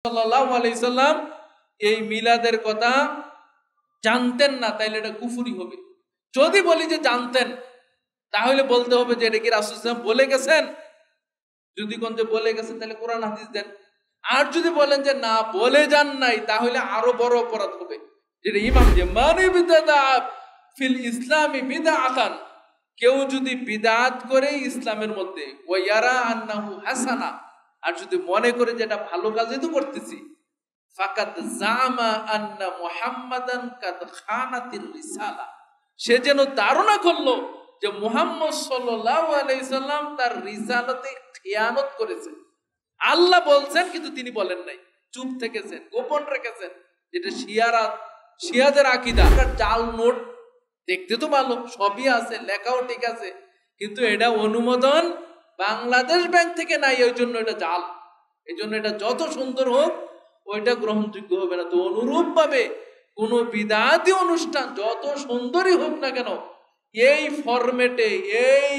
সাল্লাল্লাহু আলাইহি সাল্লাম এই মিলাদের কথা জানতেন না, তাইলে এটা কুফরি হবে। যদি বলি যে জানতেন, তাহলে বলতে হবে যে এটা কি রাসূল সাল্লাল্লাহু আলাইহি ওয়াসাল্লাম বলে গেছেন। যদি কোন যে বলে গেছেন তাহলে কোরআন হাদিস দেন। আর যদি বলেন যে না বলে যান নাই, তাহলে আরো বড় অপরাধ হবে। যেটা ইমাম যে মানে বিদআত ফিল ইসলামি বিদআতান, কেউ যদি বিদআত করে ইসলামের মধ্যে, ওয়া ইয়ারা আন্নাহু হাসানা, আর যদি মনে করে যে এটা ভালো কাজই তো করতেছি, ফাকাদ জামা আন্না মুহাম্মাদান কাদ খানাতির রিসালা, সে যেন ধারণা করলো যে মুহাম্মদ সাল্লাল্লাহু আলাইহি সাল্লাম তার রিসালাতে খিয়ানত করেছেন। আল্লাহ বলছেন কিন্তু তিনি বলেন নাই, চুপ থেকেছেন, গোপন রেখেছেন। যেটা শিয়াদের আকীদা। জাল নোট দেখতে তো ভালো, সবই আছে, লেখাও ঠিক আছে, কিন্তু এটা অনুমোদন বাংলাদেশ ব্যাংক থেকে নাই, ওই জন্য এটা জাল। এই জন্য এটা যত সুন্দর হোক ওইটা গ্রহণযোগ্য হবে না। তো অনুরূপ ভাবে কোন বিদআতি অনুষ্ঠান যত সুন্দরই হোক না কেন, এই ফরম্যাটে, এই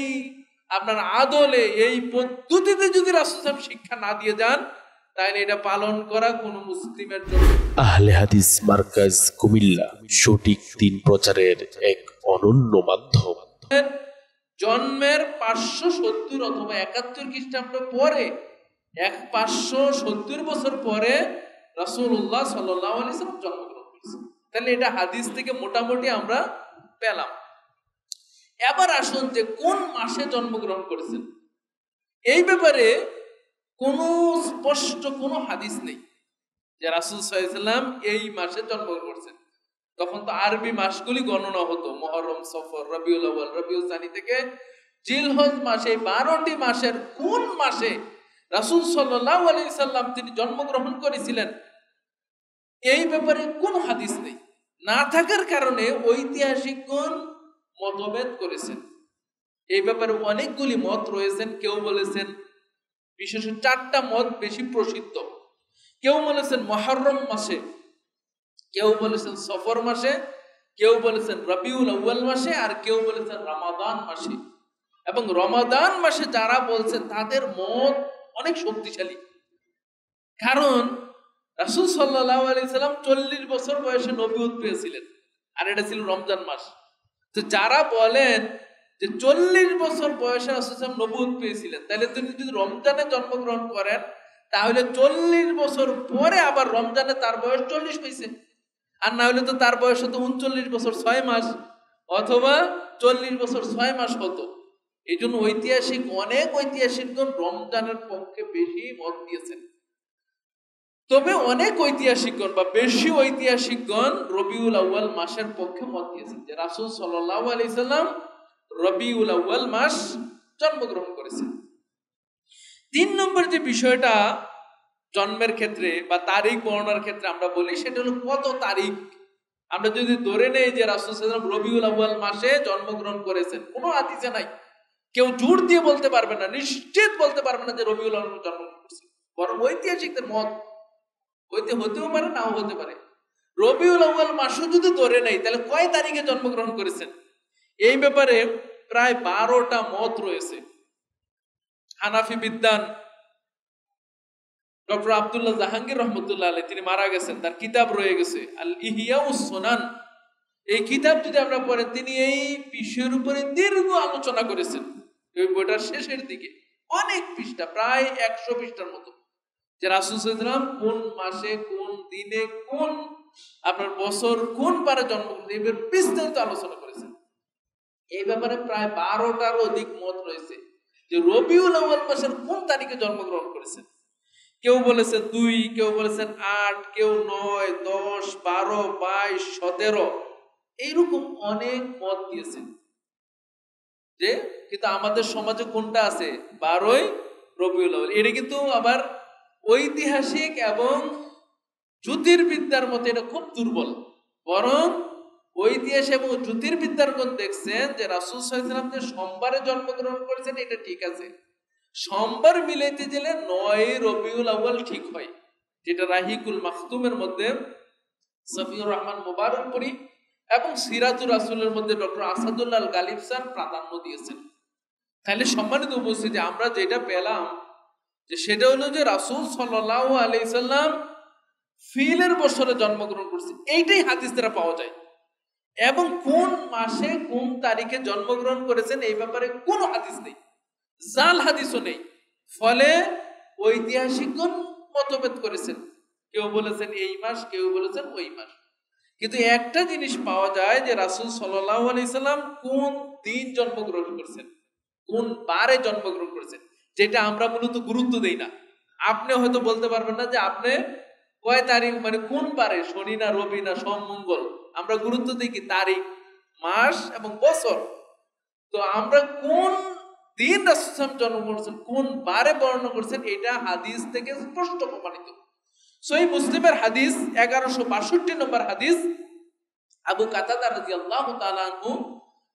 আপনার আদলে, এই পদ্ধতিতে যদি রাসূল সাল্লাল্লাহু আলাইহি ওয়াসাল্লাম শিক্ষা না দিয়ে যান, তাহলে এটা পালন করা কোন মুসলিমের জন্য। আহলে হাদিস মার্কাজ কুমিল্লা সঠিক দিন প্রচারের এক অনন্য মাধ্যম। জন্মের 570 অথবা 71 খ্রিস্টাব্দ পরে, 570 বছর পরে রাসূলুল্লাহ সাল্লাল্লাহু আলাইহি ওয়াসাল্লাম জন্মগ্রহণ করেছেন। তাহলে এটা হাদিস থেকে মোটামুটি আমরা পেলাম। এবার আসুন যে কোন মাসে জন্মগ্রহণ করেছেন, এই ব্যাপারে কোনো স্পষ্ট কোনো হাদিস নেই যে রাসূল সাল্লাল্লাহু আলাইহি ওয়াসাল্লাম এই মাসে জন্মগ্রহণ করেছেন। তখন তো আরবি মাসগুলি গণনা হতো, মুহররম, সফর, রবিউল আউয়াল, রবিউল সানি থেকে জিলহজ মাসে, 12টি মাসের কোন মাসে রাসূল সাল্লাল্লাহু আলাইহি ওয়াসাল্লাম তিনি জন্মগ্রহণ করেছিলেন, এই ব্যাপারে কোনো হাদিস নেই। না থাকার কারণে ঐতিহাসিকগণ মতভেদ করেছেন। এই ব্যাপারে অনেকগুলি মত রয়েছেন। কেউ বলেছেন, বিশেষ 4টা মত বেশি প্রসিদ্ধ, কেউ বলেছেন মুহররম মাসে, কেউ বলেছেন সফর মাসে, কেউ বলেছেন রবিউল আউয়াল মাসে, আর কেউ বলেছেন রমাদান মাসে। এবং রমাদান মাসে যারা বলছেন তাদের মত অনেক শক্তিশালী, কারণ রাসূল সাল্লাল্লাহু আলাইহি সাল্লাম 40 বছর বয়সে নবুয়ত পেয়েছিলেন, আর এটা ছিল রমজান মাস। তো যারা বলেন যে 40 বছর বয়সে রাসূল সাল্লাল্লাহু আলাইহি সাল্লাম নবুয়ত পেয়েছিলেন, তাহলে তিনি যদি রমজানে জন্মগ্রহণ করেন, তাহলে 40 বছর পরে আবার রমজানে তার বয়স 40 হয়েছে। আর না হলে তো তার বয়স হতো 39 বছর 6 মাস, অথবা 40 বছর 6 মাস হতো। এই জন্য অনেক ঐতিহাসিকগণ রমজানের পক্ষে বেশি মত দিয়েছেন। তবে অনেক ঐতিহাসিকগণ বা বেশি ঐতিহাসিকগণ রবিউল আউয়াল মাসের পক্ষে মত দিয়েছেন যে রাসূল সাল্লাল্লাহু আলাইহি সাল্লাম রবিউল আউয়াল মাস জন্মগ্রহণ করেছেন। 3 নম্বর যে বিষয়টা জন্মের ক্ষেত্রে বা তারিখ বর্ণনার ক্ষেত্রে আমরা বলি, সেটা হলো কত তারিখ। আমরা যদি ধরে নেই যে রাসূল সাল্লাল্লাহু আলাইহি ওয়াসাল্লাম রবিউল আউয়াল মাসে জন্মগ্রহণ করেছেন, কোনো হাদিসে নাই, কেউ জোর দিয়ে বলতে পারবে না, নিশ্চিত বলতে পারবে না যে রবিউল আউয়াল মাসে জন্মগ্রহণ করেছেন। বরং ঐতিহাসিকদের মত হতেও পারে, নাও হতে পারে। রবিউল আউয়াল মাসও যদি ধরে নেই, তাহলে কয় তারিখে জন্মগ্রহণ করেছেন, এই ব্যাপারে প্রায় 12টা মত রয়েছে। হানাফি বিদ্বান ডক্টর আব্দুল্লাহ জাহাঙ্গীর রহমতুল্লাহ আলাইহি, তিনি মারা গেছেন, তার কিতাব রয়ে গেছে আল ইহইয়াউস সুনান। এই কিতাব যদি আমরা পড়েন, তিনি এই বিষয়ের উপরে দীর্ঘ আলোচনা করেছেন। এই বইটার শেষের দিকে অনেক পৃষ্ঠা, প্রায় 100 পৃষ্ঠার মতো, যে রাসূল সাল্লাল্লাহু আলাইহি ওয়াসাল্লাম কোন মাসে, কোন দিনে, কোন আপনার বছর, কোন বারে জন্মগ্রহণ, এই বিস্তারিত আলোচনা করেছেন। এই ব্যাপারে প্রায় 12টার অধিক মত রয়েছে যে রবিউল আউয়াল মাসের কোন তারিখে জন্মগ্রহণ করেছেন। কেউ বলেছেন 2, কেউ বলেছেন 8, কেউ 9, 10, 12, 22, 17, এইরকম অনেক মত দিয়েছেন। যে কিন্তু আমাদের সমাজে কোনটা আছে, 12ই রবিউল আউয়াল। এটা কিন্তু আবার ঐতিহাসিক এবং জ্যোতির্বিদ্যার মতে এটা খুব দুর্বল। বরং ঐতিহাসিক এবং জ্যোতির্বিদ্যারগণ দেখছেন যে রাসূল সাল্লাল্লাহু আলাইহি ওয়াসাল্লাম যে সোমবারে জন্মগ্রহণ করেছেন, এটা ঠিক আছে। সোমবার মিলাইতে গেলে 9 রবিউল আউয়াল ঠিক হয়, যেটা রাহিকুল মাখতুমের মধ্যে সফিউর রহমান মুবারকপুরি এবং সিরাতুর রাসূলের মধ্যে ডক্টর আসাদুল্লাহ আল গালিব স্যার প্রাধান্য দিয়েছেন। তাহলে সম্মানিত উপস্থিতি, আমরা যেটা পেলাম যে সেটা হলো যে রাসূল সাল্লাল্লাহু আলাইহি সাল্লাম ফিলের বছরে জন্মগ্রহণ করছে, এইটাই হাদিস দ্বারা পাওয়া যায়। এবং কোন মাসে কোন তারিখে জন্মগ্রহণ করেছেন এই ব্যাপারে কোনো হাদিস নেই, জাল হাদিসও নেই। ফলে ঐতিহাসিকগণ মতভেদ করেছেন, কেউ বলেছেন এই মাস, কেউ বলেছেন ওই মাস। কিন্তু একটা জিনিস পাওয়া যায় যে রাসূল সাল্লাল্লাহু আলাইহি সাল্লাম কোন দিন জন্মগ্রহণ করেছেন, কোন বারে জন্মগ্রহণ করেছেন, যেটা আমরা মূলত গুরুত্ব দেই না। আপনি হয়তো বলতে পারবেন না যে আপনি কয় তারিখ, মানে কোন বারে, শনি না রবি না সোম মঙ্গল। আমরা গুরুত্ব দিই কি তারিখ, মাস এবং বছর। তো আমরা কোন দিন রাসূল সাল্লাল্লাহু আলাইহি ওয়াসাল্লাম জন্মগ্রহণ করেছেন, কোন বারে বর্ণনা করেছেন, এটা হাদিস থেকে স্পষ্ট প্রমাণিত। সহিহ মুসলিমের হাদিস 1162 নম্বর হাদিস, আবু কাতাদা রাদিয়াল্লাহু তাআলা আনহু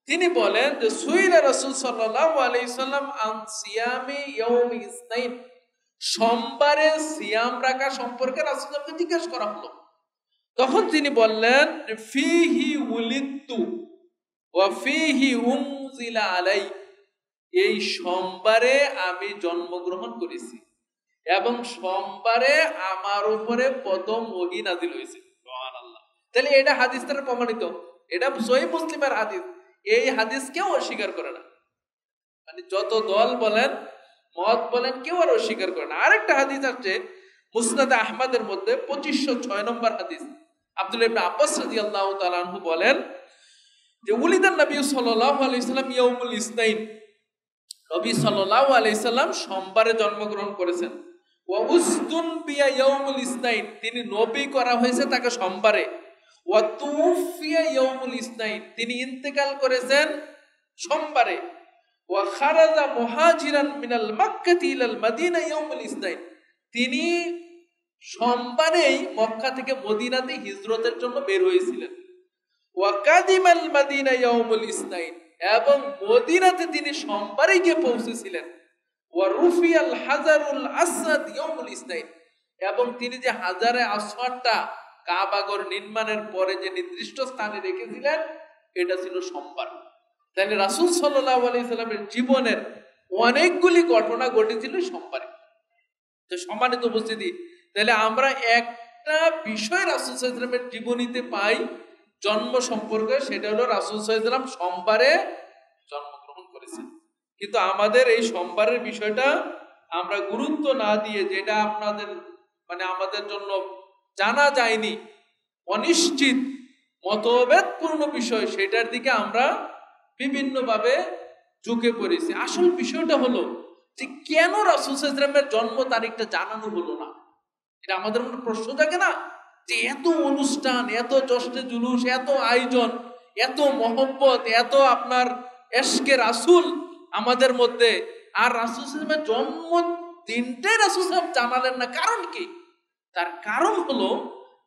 তিনি বলেন যে সুইলা রাসূল সাল্লাল্লাহু আলাইহি সাল্লাম আন সিয়ামি ইয়াউমি ইসনাইন, সোমবারে সিয়াম রাখা সম্পর্কে রাসূলকে জিজ্ঞেস করা হলো। তখন তিনি বললেন ফিহি উলিদতু ওয়া ফিহি উনজিলা আলাই, এই সোমবারে আমি জন্মগ্রহণ করেছি এবং সোমবারে আমার উপরে প্রথম ওহী নাযিল হয়েছে। সুবহানাল্লাহ। তাহলে এটা হাদিস দ্বারা প্রমাণিত, এটা সহিহ মুসলিমের হাদিস। এই হাদিস কেউ অস্বীকার করে না, মানে যত দল বলেন, মত বলেন, কেউ আর অস্বীকার করে না। আরেকটা হাদিস আছে মুসনাদ আহমদের মধ্যে 2506 নম্বর হাদিস, আব্দুল্লাহ ইবনে আব্বাস রাদিয়াল্লাহু তাআলা আনহু বলেন যে উলিদান নবী সাল্লাল্লাহু আলাইহি সাল্লাম ইয়াউমুল ইসনাইন, নবী সাল্লাল্লাহু আলাইহি সাল্লাম সোমবারে জন্মগ্রহণ করেছেন। ওয়া উসতুন বিয়া ইয়াউমুল ইসনাইন, তিনি নবী করা হয়েছে তাকে সোমবারে। ওয়া তুফিয়া ইয়াউমুল ইসনাইন, তিনি ইন্তেকাল করেছেন সোমবারে। ওয়া খারাজা মুহাজিরান মিনাল মক্কাতি ইলাল মদিনা ইয়াউমুল ইসনাইন, তিনি সোমবারেই মক্কা থেকে মদিনাতে হিজরতের জন্য বের হয়েছিলেন। ওয়া কাদিমাল মদিনা ইয়াউমুল ইসনাইন, এবং মদিনাতে তিনি সোমবারে গিয়ে পৌঁছেছিলেন। ওয়া রুফিয়াল হাজারুল আসওয়াদ ইয়াউমুল ইসনাইন, এবং তিনি যে হাজারে আসওয়াদটা কাবাগর নির্মাণের পরে যে নির্দিষ্ট স্থানে রেখেছিলেন, এটা ছিল সোমবার। তাহলে রাসূল সাল্লাল্লাহু আলাইহি সাল্লামের জীবনের অনেকগুলি ঘটনা ঘটেছিল সোমবারে। তো সম্মানিত উপস্থিতি, তাহলে আমরা একটা বিষয় রাসূল সাল্লাল্লাহু আলাইহি সাল্লামের জীবনীতে পাই জন্ম সম্পর্কে, সেটা হলো রাসূল সাল্লাল্লাহু আলাইহি সাল্লাম সোমবারে জন্মগ্রহণ করেছেন। কিন্তু আমাদের এই সোমবারের বিষয়টা আমরা গুরুত্ব না দিয়ে, যেটা আপনাদের মানে আমাদের জন্য জানা যায়নি, অনিশ্চিত মতভেদপূর্ণ বিষয়, সেটার দিকে আমরা বিভিন্নভাবে ঝুঁকে পড়েছি। আসল বিষয়টা হলো যে কেন রাসূল সাল্লাল্লাহু আলাইহি সাল্লামের জন্ম তারিখটা জানানো হলো না। এটা আমাদের মনে প্রশ্ন থাকে না, যে এত অনুষ্ঠান, এত জশ্নে জুলুস, এত আয়োজন, এত মহব্বত, এত আপনার এশকে রাসূল আমাদের মধ্যে, আর রাসূল সাল্লাল্লাহু আলাইহি সাল্লামের জন্ম দিনটাই রাসূল সাল্লাল্লাহু আলাইহি সাল্লাম জানালেন না। কারণ কি? তার কারণ হলো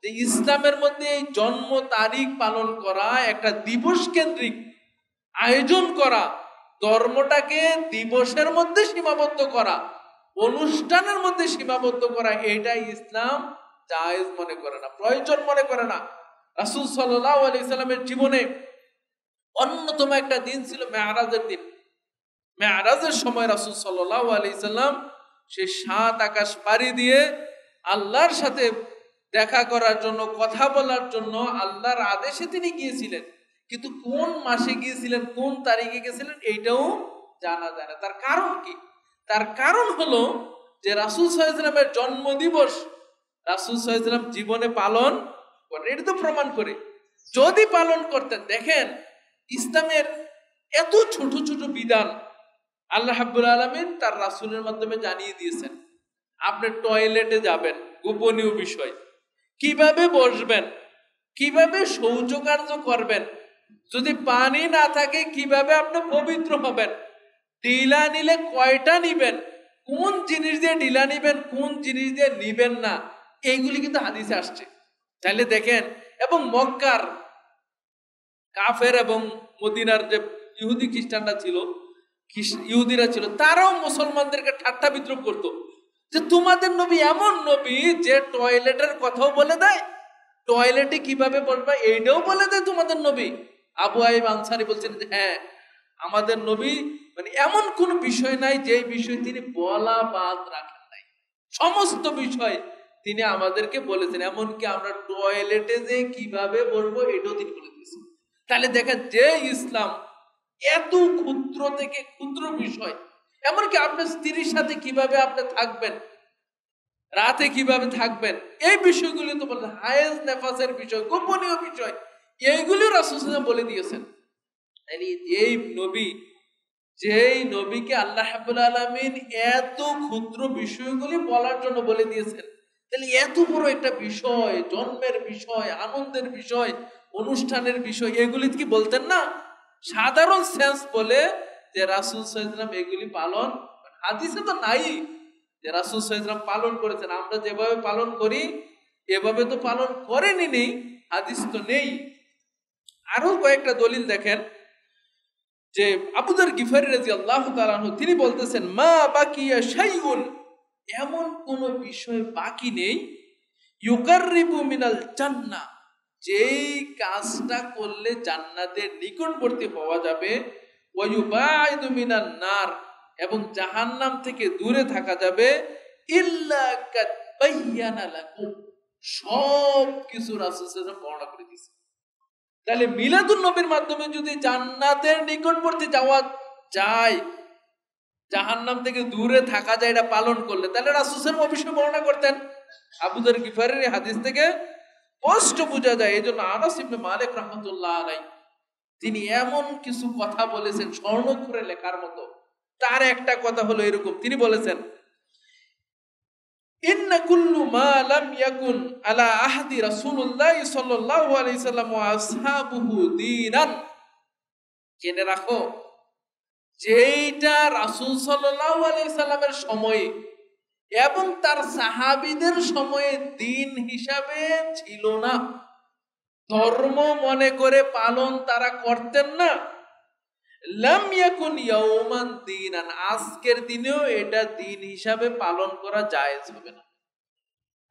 যে ইসলামের মধ্যে এই জন্ম তারিখ পালন করা, একটা দিবস কেন্দ্রিক আয়োজন করা, ধর্মটাকে দিবসের মধ্যে সীমাবদ্ধ করা, অনুষ্ঠানের মধ্যে সীমাবদ্ধ করা, এটাই ইসলাম জায়েজ মনে করে না, প্রয়োজন মনে করে না। রাসূল সাল্লাল্লাহু আলাইহি সাল্লামের জীবনে অন্যতম একটা দিন ছিল মেরাজের দিন। মেরাজের সময় রাসূল সাল্লাল্লাহু আলাইহি সাল্লাম সেই 7 আকাশ পাড়ি দিয়ে আল্লাহর সাথে দেখা করার জন্য, কথা বলার জন্য আল্লাহর আদেশে তিনি গিয়েছিলেন। কিন্তু কোন মাসে গিয়েছিলেন, কোন তারিখে গেছিলেন, এইটাও জানা যায় না। তার কারণ কি? তার কারণ হলো যে রাসূল সাল্লাল্লাহু আলাইহি সাল্লামের জন্মদিবস রাসূল সাল্লাল্লাহু আলাইহি সাল্লাম জীবনে পালন করেন। এটা তো প্রমাণ করে, যদি পালন করতেন, দেখেন ইসলামের এত ছোট ছোট বিধান আল্লাহ রাব্বুল আলামিন তার রাসূলের মাধ্যমে জানিয়ে দিয়েছেন। আপনি টয়লেটে যাবেন, গোপনীয় বিষয়, কিভাবে বসবেন, কিভাবে শৌচকার্য করবেন, যদি পানি না থাকে কিভাবে আপনি পবিত্র হবেন, ডিলা নিলে কয়টা নিবেন, কোন জিনিস দিয়ে ডিলা নিবেন, কোন জিনিস দিয়ে নিবেন না, এইগুলি কিন্তু হাদিসে আসছে। তাহলে দেখেন, এবং মক্কার কাফের এবং মদিনার যে ইহুদি খ্রিস্টানরা ছিল, ইহুদিরা ছিল, তারাও মুসলমানদেরকে ঠাট্টা বিদ্রুপ করতো যে তোমাদের নবী এমন নবী যে টয়লেটের কথাও বলে দেয়, টয়লেটে কিভাবে বসবে এইটাও বলে দেয় তোমাদের নবী। আবু আইব আনসারী বলছেন যে হ্যাঁ, আমাদের নবী মানে এমন কোন বিষয় নাই যে বিষয় তিনি বলা বাদ রাখেন নাই, সমস্ত বিষয় তিনি আমাদেরকে বলেছেন, এমনকি আমরা টয়লেটে যে কিভাবে বলবো এটাও তিনি বলে দিয়েছেন। তাহলে দেখেন যে ইসলাম এত ক্ষুদ্র থেকে ক্ষুদ্র বিষয়, এমনকি আপনার স্ত্রীর সাথে কিভাবে আপনি থাকবেন, রাতে কিভাবে থাকবেন, এই বিষয়গুলি তো বলতে হায়েজ নেফাসের বিষয়, গোপনীয় বিষয়, এইগুলি রাসূল সাল্লাল্লাহু আলাইহি ওয়াসাল্লাম বলে দিয়েছেন। যেই নবীকে আল্লাহ রাব্বুল আলামিন এত ক্ষুদ্র বিষয়গুলি বলার জন্য বলে দিয়েছেন, তাহলে এত বড় একটা বিষয়, জন্মের বিষয়, আনন্দের বিষয়, অনুষ্ঠানের বিষয়, এগুলি কি বলতেন না? সাধারণ সেন্স বলে যে রাসূল সাল্লাল্লাহু আলাইহি ওয়াসাল্লাম এগুলি পালন, হাদিসে তো নাই যে রাসূল সাল্লাল্লাহু আলাইহি ওয়াসাল্লাম পালন করেছেন। আমরা যেভাবে পালন করি এভাবে তো পালন করেনি, হাদিস তো নেই। আরো কয়েকটা দলিল দেখেন, যে আবু যর গিফারী রাদিয়াল্লাহু তাআলা আনহু তিনি বলতেছেন, মা বাকিয়া শাইউন, এমন কোন বিষয় বাকি নেই, ইউকাররিবু মিনাল জান্নাহ, যেই কাজটা করলে জান্নাতের নিকটবর্তী হওয়া যাবে, ওয়া ইউবাইদু মিনান নার, এবং জাহান্নাম থেকে দূরে থাকা যাবে, ইল্লা কাদ বায়্যানা লাকুম, সব কিছু রাসূল সাল্লাল্লাহু আলাইহি ওয়াসাল্লাম বর্ণনা করে দিয়েছেন। তাহলে মিলাদুন নবীর মাধ্যমে যদি জান্নাতের নিকটবর্তী যাওয়া যায়, জাহান্নাম থেকে দূরে থাকা যায়, এটা পালন করলে, তাহলে রাসূল সাল্লাল্লাহু আলাইহি ওয়াসাল্লাম অবশ্যই বর্ণনা করতেন। আবু যর গিফারীর হাদিস থেকে স্পষ্ট বোঝা যায়। এইজন্য আনাস ইবনে মালিক রাহমাতুল্লাহ আলাইহি তিনি এমন কিছু কথা বলেছেন স্বর্ণাক্ষরে লেখার মতো। তার একটা কথা হলো এরকম, তিনি বলেছেন, ইন্না কুল্লু মা লাম ইয়াকুন আলা আহদি রাসূলুল্লাহ সাল্লাল্লাহু আলাইহি সাল্লাম ওয়া আসহাবুহু দীনান, জেনে রাখো যেটা রাসূল সাল্লাল্লাহু আলাইহি সাল্লামের সময়ে এবং তার সাহাবীদের সময়ে দিন হিসাবে ছিল না, ধর্ম মনে করে পালন তারা করতেন না, লাম ইয়াকুন ইয়াউমান দীনান, আজকের দিনেও এটা দিন হিসাবে পালন করা জায়েজ হবে না।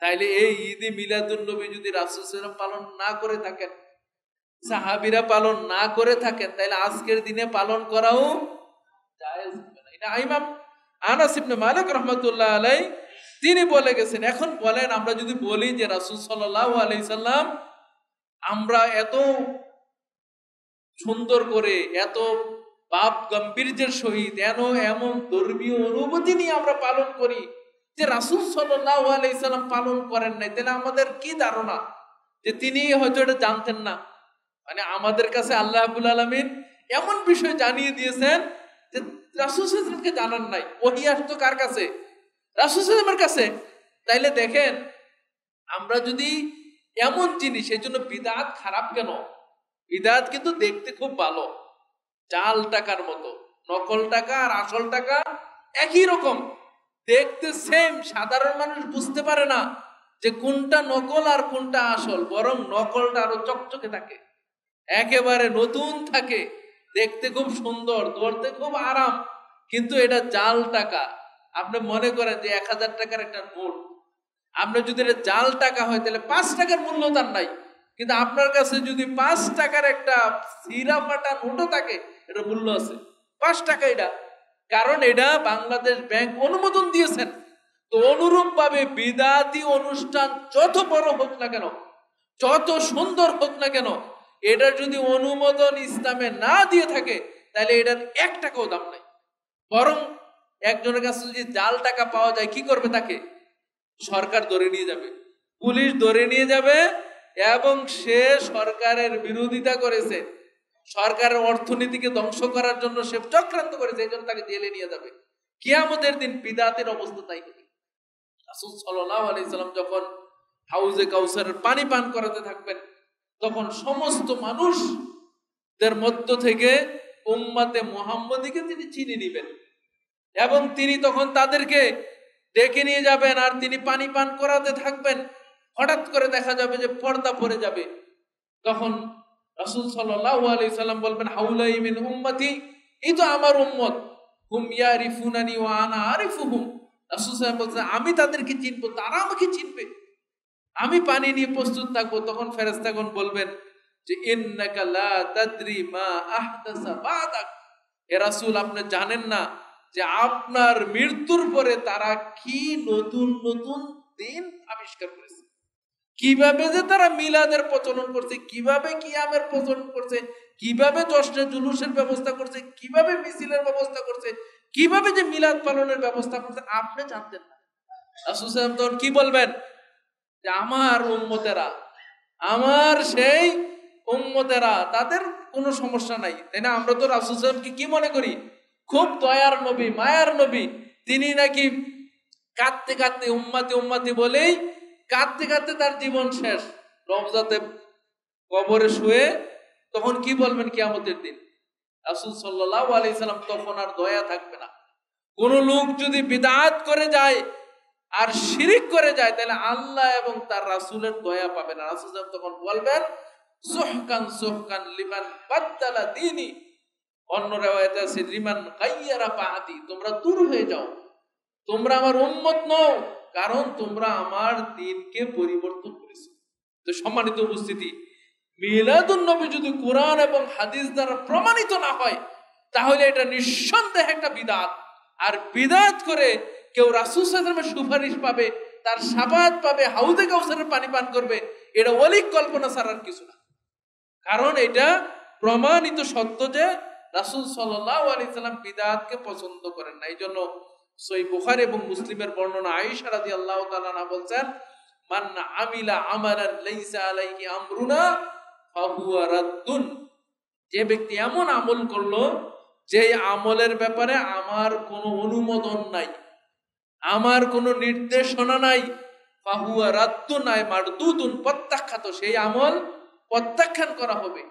তাইলে এই ঈদে মিলাদুন নবী যদি রাসূল সাল্লাল্লাহু আলাইহি ওয়াসাল্লাম পালন না করে থাকেন, সাহাবীরা পালন না করে থাকেন, তাইলে আজকের দিনে পালন করাও জায়েজ হবে না। এটা ইমাম আনাস ইবনে মালিক রাহমাতুল্লাহ আলাইহি তিনি বলে গেছেন। এখন বলেন, আমরা যদি বলি যে রাসূল সাল্লাল্লাহু আলাইহি সাল্লাম আমরা এত সুন্দর করে, এত বাপ গম্ভীর্যের সহিত, এমন ধর্মীয় অনুভূতি নিয়ে আমরা পালন করি যে রাসূল সাল্লাল্লাহু আলাইহি সাল্লাম পালন করেন নাই, তাহলে আমাদের কি ধারণা যে তিনি হয়তো এটা জানতেন না? মানে আমাদের কাছে আল্লাহ রাব্বুল আলামিন এমন বিষয় জানিয়ে দিয়েছেন যে রাসূল সাল্লাল্লাহু আলাইহি ওয়াসাল্লামকে জানান নাই। ওহী আসতো কার কাছে? রাসূল সাল্লাল্লাহু আলাইহি ওয়াসাল্লামের কাছে। তাইলে দেখেন, আমরা যদি এমন জিনিস, এই জন্য বিদআত খারাপ কেন? বিদআত কিন্তু দেখতে খুব ভালো, জাল টাকার মতো। নকল টাকা আর আসল টাকা একই রকম দেখতে, সেম। সাধারণ মানুষ বুঝতে পারে না যে কোনটা নকল আর কোনটা আসল, বরং নকলটা আরো চকচকে থাকে, একেবারে নতুন থাকে, দেখতে খুব সুন্দর, ধরতে খুব আরাম, কিন্তু এটা জাল টাকা। আপনি মনে করেন যে 1000 টাকার একটা নোট, আপনি যদি এটা জাল টাকা হয় তাহলে 5 টাকার মূল্য তার নাই, কিন্তু আপনার কাছে যদি 5 টাকার একটা সিরা ফাটা নোটও থাকে, এটা মূল্য আছে 5 টাকা। এটা কারণ এটা বাংলাদেশ ব্যাংক অনুমোদন দিয়েছেন। তো অনুরূপ ভাবে বিদাতি অনুষ্ঠান যত বড় হোক না কেন, যত সুন্দর হোক না কেন, এটার যদি অনুমোদন ইসলামে না দিয়ে থাকে, তাহলে এটার 1 টাকাও দাম নাই। বরং একজনের কাছে যদি জাল টাকা পাওয়া যায়, কি করবে? তাকে সরকার ধরে নিয়ে যাবে, পুলিশ ধরে নিয়ে যাবে, এবং সে সরকারের বিরোধিতা করেছে, সরকারের অর্থনীতিকে ধ্বংস করার জন্য সে চক্রান্ত করেছে, এই জন্য তাকে জেলে নিয়ে যাবে। কিয়ামতের দিন বিদআতের অবস্থা তাই হবে। রাসূল সাল্লাল্লাহু আলাইহি সাল্লাম যখন হাউজে কাউসারের পানি পান করাতে থাকবেন, তখন সমস্ত মানুষদের মধ্য থেকে উম্মতে মুহাম্মদীকে তিনি চিনে নেবেন, এবং তিনি তখন তাদেরকে ডেকে নিয়ে যাবেন, আর তিনি পানি পান করাতে থাকবেন। হঠাৎ করে দেখা যাবে যে পর্দা পড়ে যাবে, তখন রাসূল সাল্লাল্লাহু আলাইহি সাল্লাম বলবেন, হাউলাই মিন উম্মতি, এই তো আমার উম্মত, হুম ইয়ারিফুনানি ওয়া আনা আরিফুহুম। রাসূল সাল্লাল্লাহু আলাইহি বলছেন, আমি তাদেরকে চিনবো, তারা আমাকে চিনবে। আমি পানি নিয়ে প্রস্তুত থাকবো। তখন ফেরেশতাগণ বলবেন যে ইন্নাকা লা তাদরি মা আহদাসা বাদাক, হে রাসূল, আপনি জানেন না যে আপনার মৃত্যুর পরে তারা কি নতুন নতুন দিন আবিষ্কার করেছে। কিভাবে যে তারা মিলাদের প্রচলন করছে, কিভাবে কিয়ামের প্রচলন করছে, কিভাবে জশ্নে জুলুসের ব্যবস্থা করছে, কিভাবে মিছিলের ব্যবস্থা করছে, কিভাবে যে মিলাদ পালনের ব্যবস্থা করছে, আপনি জানতেন না। রাসূল সাল্লাল্লাহু আলাইহি ওয়াসাল্লাম তখন কি বলবেন যে আমার উম্মতেরা, আমার সেই উম্মতেরা, তাদের কোনো সমস্যা নাই, তাই না? আমরা তো রাসূল সাল্লাল্লাহু আলাইহি ওয়াসাল্লামকে কি মনে করি? খুব দয়ার নবী, মায়ার নবী। তিনি নাকি কাঁদতে কাঁদতে উম্মতি উম্মতি বলেই কাঁদতে কাঁদতে তার জীবন শেষ, রওজাতে কবরে শুয়ে। তখন কি বলবেন কিয়ামতের দিন? রাসূল সাল্লাল্লাহু আলাইহি সাল্লাম তখন আর দয়া থাকবে না। কোন লোক যদি বিদআত করে যায় আর শিরিক করে যায়, তাহলে আল্লাহ এবং তার রাসূলের দয়া পাবে না। রাসূল সাল্লাল্লাহু তখন বলবেন সুহকান সুহকান লিমান বাদদালা দীনি, অন্য রিওয়ায়াতে আছে লিমান গায়্যারা বাদি, তোমরা দূর হয়ে যাও, তোমরা আমার উম্মত নও, কারণ তোমরা আমার দ্বীনকে পরিবর্তন করেছো। তো সম্মানিত উপস্থিতি, মিলাদুন নবী যদি কোরআন এবং হাদিস দ্বারা প্রমাণিত না হয়, তাহলে এটা নিঃসন্দেহে একটা বিদআত। আর বিদআত করে কেউ রাসূল সাল্লাল্লাহু আলাইহি ওয়াসাল্লামের সুপারিশ পাবে, তার শাফাআত পাবে, হাউজে কাউসারের পানি পান করবে, এটা অলিক কল্পনা ছাড়ার কিছু না। কারণ এটা প্রমাণিত সত্য যে রাসূল সাল্লাল্লাহু আলাইহি সাল্লাম বিদআতকে পছন্দ করেন না। এই জন্য সহিহ বুখারী এবং মুসলিমের বর্ণনা, আয়েশা রাদিয়াল্লাহু তাআলা আনহা বলছেন, মান আমিলা আমালান লাইসা আলাইহি আমরুনা ফাহুয়া রাদ্দুন, যে ব্যক্তি এমন আমল করলো যে আমলের ব্যাপারে আমার কোনো অনুমোদন নাই, আমার কোনো নির্দেশনা নাই, ফাহুয়া রাদ্দুন আয় মারদুদুন, প্রত্যাখ্যাত, সেই আমল প্রত্যাখ্যান করা হবে।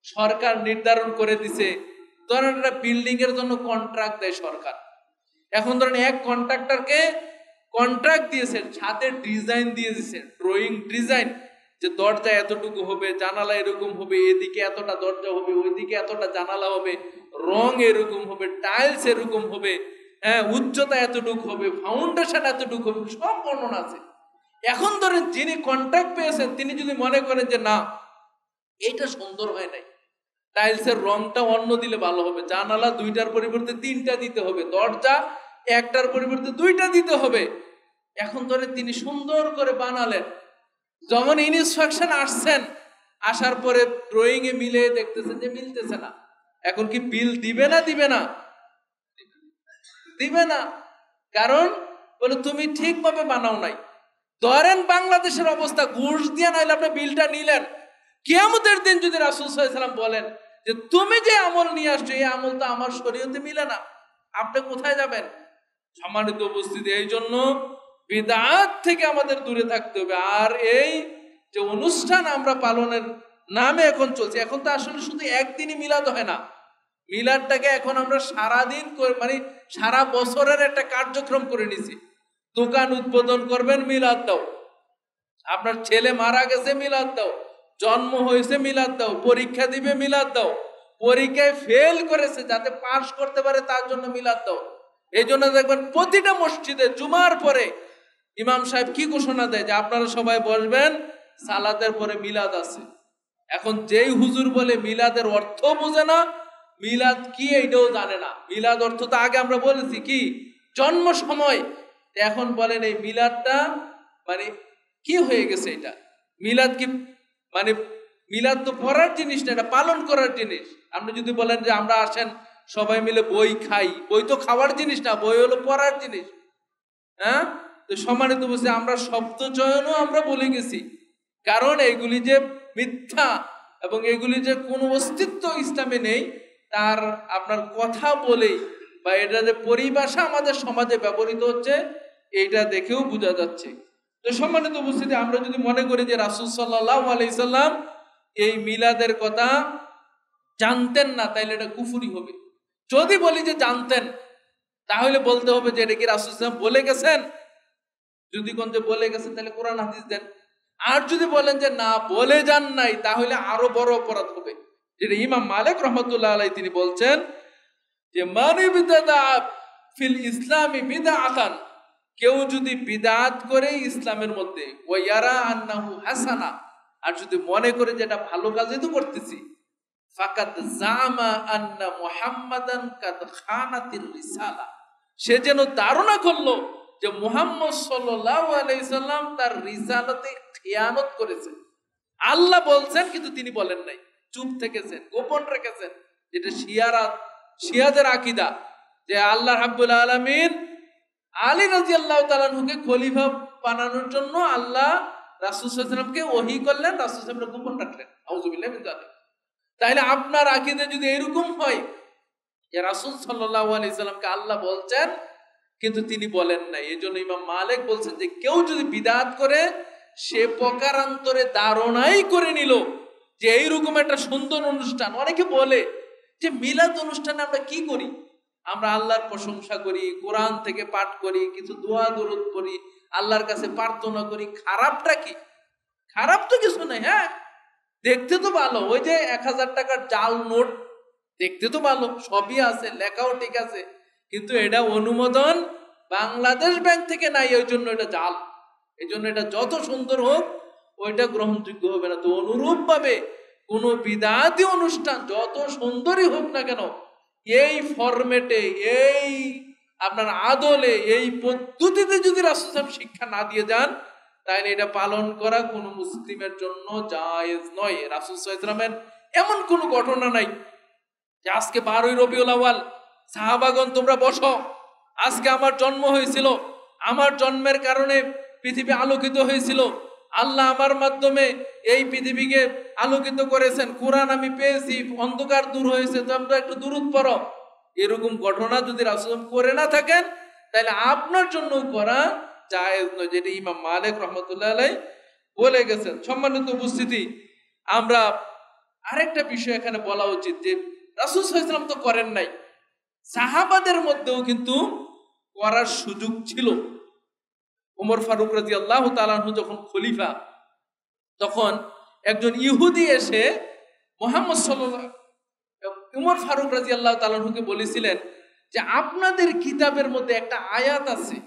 সরকার নির্ধারণ করে দিছে, ধরেন একটা বিল্ডিং এর জন্য কন্ট্রাক্ট দেয় সরকার। এখন ধরেন এক কন্ট্রাক্টরকে কন্ট্রাক্ট দিয়েছে, ছাদের ডিজাইন দিয়ে দিয়েছে, ড্রয়িং ডিজাইন, যে দরজা এতটুকু হবে, জানালা এরকম হবে, এদিকে এতটা দরজা হবে, ওইদিকে এতটা জানালা হবে, রং এরকম হবে, টাইলস এরকম হবে, হ্যাঁ, উচ্চতা এতটুকু হবে, ফাউন্ডেশন এতটুকু হবে, সব বর্ণনা আছে। এখন ধরেন যিনি কন্ট্রাক্ট পেয়েছেন তিনি যদি মনে করেন যে না, এটা সুন্দর হয় নাই, টাইলসের রংটা অন্য দিলে ভালো হবে, জানালা দুইটার পরিবর্তে তিনটা দিতে হবে, দরজা একটার পরিবর্তে দুইটা দিতে হবে, এখন ধরে তিনি সুন্দর করে বানালেন। যখন ইনস্ট্রাকশন আসছেন, আসার পরে ড্রয়িং এ মিলে দেখতেছেন যে মিলতেছে না, এখন কি বিল দিবে না? দিবে না, দিবে না। কারণ বলে তুমি ঠিকভাবে বানাও নাই। ধরেন বাংলাদেশের অবস্থা, ঘুষ দিয়ে নাইলে আপনি বিলটা নিলেন, কিয়ামতের দিন যদি রাসূল সাল্লাল্লাহু আলাইহি ওয়াসাল্লাম বলেন যে তুমি যে আমল নিয়ে আসছো এই আমল তো আমার শরীয়তে মিলে না, আপনি কোথায় যাবেন? সম্মানিত উপস্থিতি, এই জন্য বিদআত থেকে আমাদের দূরে থাকতে হবে। আর এই যে অনুষ্ঠান আমরা পালনের নামে এখন চলছে, এখন তো আসলে শুধু একদিনই মিলাদ হয় না, মিলাদটাকে এখন আমরা সারাদিন মানে সারা বছরের একটা কার্যক্রম করে নিছি। দোকান উদ্বোধন করবেন, মিলাদ দাও, আপনার ছেলে মারা গেছে, মিলাদ দাও, জন্ম হয়েছে, মিলাদ দাও, পরীক্ষা দিবে, মিলাদ দাও, পরীক্ষায় ফেল করেছে যাতে পাস করতে পারে তার জন্য মিলাদ দাও। এই জন্য দেখবেন প্রতিটা মসজিদে জুমার পরে ইমাম সাহেব কি ঘোষণা দেয় যে আপনারা সবাই বসবেন, সালাতের পরে মিলাদ আছে। এখন যেই হুজুর বলে মিলাদের অর্থ বোঝে না, মিলাদ কি এইটাও জানে না। মিলাদ অর্থ তো আগে আমরা বলেছি কি, জন্ম সময়। এখন বলেন এই মিলাদটা মানে কি হয়ে গেছে? এটা মিলাদ কি মানে? মিলাদ তো পড়ার জিনিস না, এটা পালন করার জিনিস। আপনি যদি বলেন যে আমরা আসেন সবাই মিলে বই খাই, বই তো খাওয়ার জিনিস না, বই হলো পড়ার জিনিস। হ্যাঁ, তো সম্মানিত বলছে আমরা শব্দ চয়নও আমরা বলে গেছি, কারণ এগুলি যে মিথ্যা এবং এগুলি যে কোনো অস্তিত্ব ইসলামে নেই, তার আপনার কথা বলেই বা এটা যে পরিভাষা আমাদের সমাজে ব্যবহৃত হচ্ছে, এইটা দেখেও বোঝা যাচ্ছে। তো সম্মানিত উপস্থিতি, আমরা যদি মনে করি যে রাসূল সাল্লাল্লাহু আলাইহি সাল্লাম এই মিলাদের কথা জানতেন না, তাইলে এটা কুফরি হবে। যদি বলি যে জানতেন, তাহলে বলতে হবে যে এটা কি রাসূল সাল্লাল্লাহু আলাইহি সাল্লাম বলে গেছেন। যদি কোন যে বলে গেছেন তাহলে কোরআন হাদিস দেন। আর যদি বলেন যে না বলে যান নাই, তাহলে আরো বড় অপরাধ হবে। যেটা ইমাম মালিক রাহমাতুল্লাহ আলাইহি তিনি বলছেন যে মান ইবতাদা ফিল ইসলামি বিদআতান, কেউ যদি বিদআত করে ইসলামের মধ্যে, ওয়া ইয়ারা আন্নাহু হাসানা, আর যদি মনে করে যে এটা ভালো কাজই তো করতেছি, ফাকাদ জামা আন্না মুহাম্মাদান কাদ খানাতির রিসালা, সে যেন ধারণা করলো যে মুহাম্মদ সাল্লাল্লাহু আলাইহি সাল্লাম তার রিসালাতে খিয়ানত করেছেন। আল্লাহ বলছেন কিন্তু তিনি বলেন নাই, চুপ থেকেছেন, গোপন রেখেছেন। যেটা শিয়াদের আকীদা যে আল্লাহ রাব্বুল আলামিন আলী রাদিয়াল্লাহু তাআলা আনহুকে খলিফা বানানোর জন্য আল্লাহ রাসূল সাল্লাল্লাহু আলাইহি ওয়াসাল্লামকে ওহী করলেন, রাসূল সাল্লাল্লাহু আলাইহি ওয়াসাল্লাম গোপন রাখলেন। আউযুবিল্লাহি মিন যালিক। তাহলে আপনার আকীদা যদি এরকম হয় যে রাসূল সাল্লাল্লাহু আলাইহি ওয়াসাল্লামকে আল্লাহ বলছেন কিন্তু তিনি বলেন নাই, এজন্য ইমাম মালিক বলছেন যে কেউ যদি বিদআত করে সে প্রকারান্তরে ধারণাই করে নিল যে এইরকম একটা সুন্দর অনুষ্ঠান। অনেকে বলে যে মিলাদ অনুষ্ঠানে আমরা কি করি, আমরা আল্লাহর প্রশংসা করি, কোরআন থেকে পাঠ করি, কিছু দোয়া দরুদ করি, আল্লাহর কাছে প্রার্থনা করি। খারাপটা কি? খারাপ তো কিছু নাই। হ্যাঁ, দেখতে তো ভালো, ওই যে 1000 টাকার জাল নোট দেখতে তো ভালো, সবই আছে, লেখাও ঠিক আছে, কিন্তু এটা অনুমোদন বাংলাদেশ ব্যাংক থেকে নাই, ওই জন্য এটা জাল। এই জন্য এটা যত সুন্দর হোক ওইটা গ্রহণযোগ্য হবে না। তো অনুরূপ ভাবে কোন বিদআতি অনুষ্ঠান যত সুন্দরই হোক না কেন, এই ফরম্যাটে, এই আপনার আদলে, এই পদ্ধতিতে যদি রাসূল সাল্লাল্লাহু শিক্ষা না দিয়ে যান তাহলে এটা পালন করা কোনো মুসলিমের জন্য জায়েজ নয়। রাসূল সাল্লাল্লাহু আলাইহি ওয়াসাল্লামের এমন কোনো ঘটনা নাই যে আজকে 12ই রবিউল আউয়াল সাহাবাগণ তোমরা বসো, আজকে আমার জন্ম হয়েছিল, আমার জন্মের কারণে পৃথিবী আলোকিত হয়েছিল, আল্লাহ আমার মাধ্যমে এই পৃথিবীকে আলোকিত করেছেন, কোরআন আমি পেয়েছি, অন্ধকার দূর হয়েছে, তোমরা একটু দুরূদ পড়ো। এরকম ঘটনা যদি রাসূল করে না থাকেন তাহলে আপনার জন্য করা জায়েজ নয়, যেটা ইমাম মালিক রাহমাতুল্লাহ আলাইহি বলে গেছেন। সম্মানিত উপস্থিতি, আমরা আরেকটা বিষয় এখানে বলা উচিত যে রাসূল সাল্লাল্লাহু আলাইহি ওয়াসাল্লাম তো করেন নাই, সাহাবাদের মধ্যেও কিন্তু করার সুযোগ ছিল। ওমর ফারুক রাদিয়াল্লাহু তাআলা আনহু যখন খলিফা, তখন একজন ইহুদি এসে মুহাম্মদ সাল্লাল্লাহু ওমর ফারুক রাদিয়াল্লাহু তাআলা আনহুকে বলেছিলেন যে আপনাদের কিতাবের মধ্যে একটা আয়াত আছে,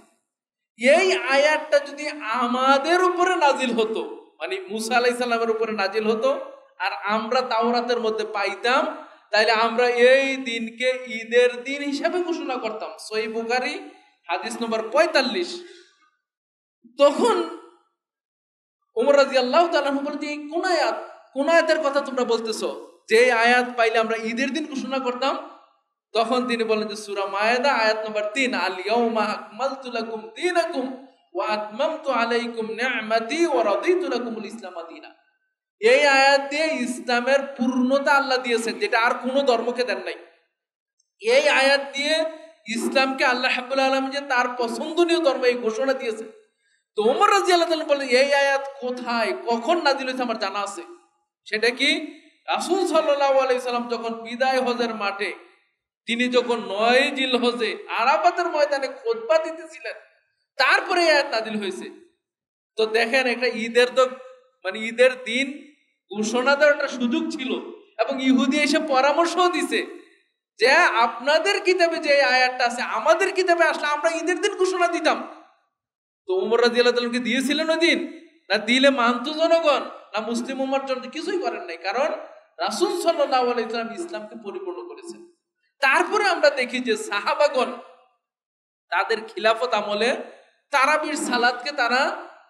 এই আয়াতটা যদি আমাদের উপরে নাজিল হতো, মানে মুসা আলাইহিস সালামের উপরে নাজিল হতো, আর আমরা তাওরাতের মধ্যে পাইতাম, তাহলে আমরা এই দিনকে ঈদের দিন হিসাবে ঘোষণা করতাম। সহিহ বুখারী হাদিস নম্বর 45। তখন ওমর রাদিয়াল্লাহু তাআলা আনহু বলেন যে কোন আয়াতের কথা তোমরা বলতেছো, যে আয়াত পাইলে আমরা ঈদের দিন ঘোষণা করতাম? তখন তিনি বলেন যে সূরা মায়েদা আয়াত নম্বর 3, আল ইয়াউমা আকমালতু লাকুম দীনাকুম ওয়া আতমামতু আলাইকুম নি'মাতি ওয়া রাদিতু লাকুমুল ইসলাম দীনা। এই আয়াত দিয়ে ইসলামের পূর্ণতা আল্লাহ দিয়েছেন, যেটা আর কোনো ধর্মকে দেন নাই। এই আয়াত দিয়ে ইসলামকে আল্লাহ রাব্বুল আলামিন যে তার পছন্দনীয় ধর্ম এই ঘোষণা দিয়েছেন। তো ওমর রাদিয়াল্লাহু তাআলা বলেন এই আয়াত কোথায়, কখন নাযিল হয়েছে আমার জানা আছে। সেটা কি? রাসূল সাল্লাল্লাহু আলাইহি সাল্লাম যখন বিদায় হজের মাঠে, তিনি যখন 9 জিলহজে আরাফাতের ময়দানে খুতবা দিতেছিলেন, তারপরে এই আয়াত নাযিল হয়েছে। তো দেখেন, একটা ঈদের তো মানে ঈদের দিন ঘোষণা দেওয়ার একটা সুযোগ ছিল, এবং ইহুদি এসে পরামর্শও দিছে যে আপনাদের কিতাবে যে আয়াতটা আছে আমাদের কিতাবে আসলে আমরা ঈদের দিন ঘোষণা দিতাম। তো ওমর রাদিয়াল্লাহু তাআলা কে দিয়েছিলেন ওই দিন? না দিলে মানতো জনগণ, না মুসলিম উম্মাহর জন্য কিছুই করেন নাই। কারণ রাসূল সাল্লাল্লাহু আলাইহি ওয়াসাল্লাম ইসলামকে পরিপূর্ণ করেছেন। তারপরে আমরা দেখি যে সাহাবাগণ তাদের খিলাফত আমলে তারাবির সালাতকে তারা